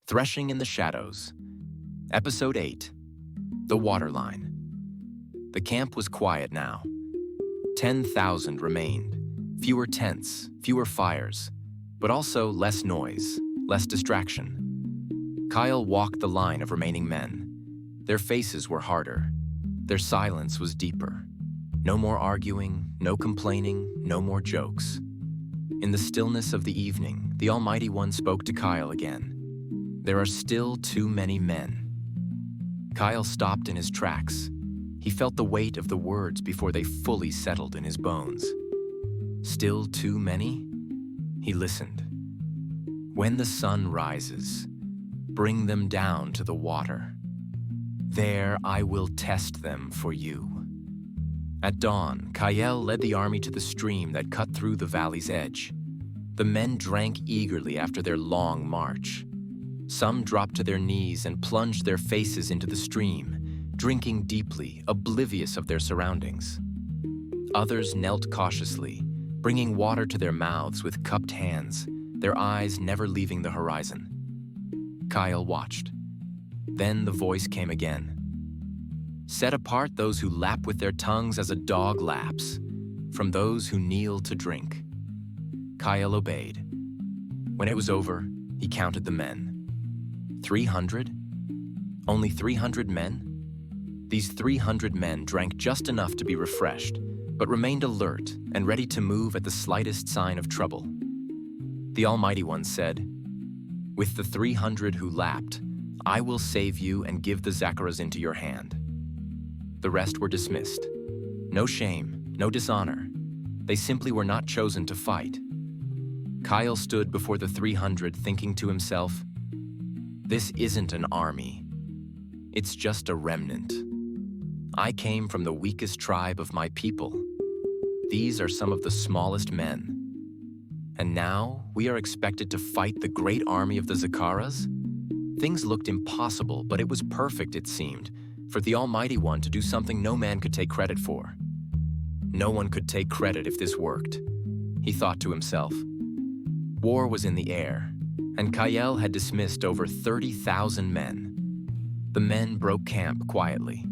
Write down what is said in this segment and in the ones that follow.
Threshing in the Shadows. Episode 8. The Waterline. The camp was quiet now. 10,000 remained. Fewer tents, fewer fires, but also less noise, less distraction. Kael walked the line of remaining men. Their faces were harder. Their silence was deeper. No more arguing, no complaining, no more jokes. In the stillness of the evening, the Almighty One spoke to Kael again. There are still too many men. Kael stopped in his tracks. He felt the weight of the words before they fully settled in his bones. Still too many? He listened. When the sun rises, bring them down to the water. There I will test them for you. At dawn, Kael led the army to the stream that cut through the valley's edge. The men drank eagerly after their long march. Some dropped to their knees and plunged their faces into the stream, drinking deeply, oblivious of their surroundings. Others knelt cautiously, bringing water to their mouths with cupped hands, their eyes never leaving the horizon. Kael watched. Then the voice came again. Set apart those who lap with their tongues as a dog laps, from those who kneel to drink. Kael obeyed. When it was over, he counted the men. 300? Only 300 men? These 300 men drank just enough to be refreshed, but remained alert and ready to move at the slightest sign of trouble. The Almighty One said, "With the 300 who lapped, I will save you and give the Zacharas into your hand." The rest were dismissed. No shame, no dishonor. They simply were not chosen to fight. Kael stood before the 300 thinking to himself, "This isn't an army. It's just a remnant. I came from the weakest tribe of my people. These are some of the smallest men. And now we are expected to fight the great army of the Zacharas?" Things looked impossible, but it was perfect, it seemed, for the Almighty One to do something no man could take credit for. No one could take credit if this worked, he thought to himself. War was in the air, and Kael had dismissed over 30,000 men. The men broke camp quietly.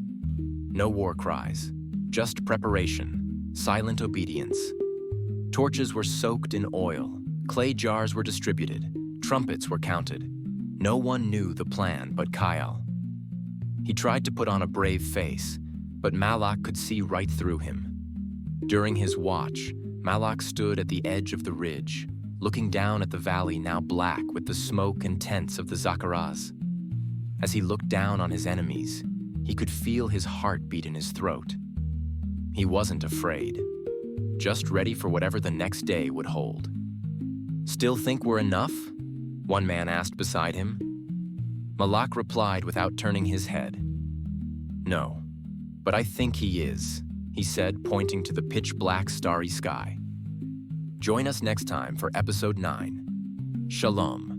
No war cries, just preparation, silent obedience. Torches were soaked in oil, clay jars were distributed, trumpets were counted. No one knew the plan but Kael. He tried to put on a brave face, but Malak could see right through him. During his watch, Malak stood at the edge of the ridge, looking down at the valley now black with the smoke and tents of the Zacharas. As he looked down on his enemies, he could feel his heart beat in his throat. He wasn't afraid, just ready for whatever the next day would hold. "Still think we're enough?" one man asked beside him. Malak replied without turning his head. "No, but I think he is," he said, pointing to the pitch-black starry sky. Join us next time for episode 9. Shalom.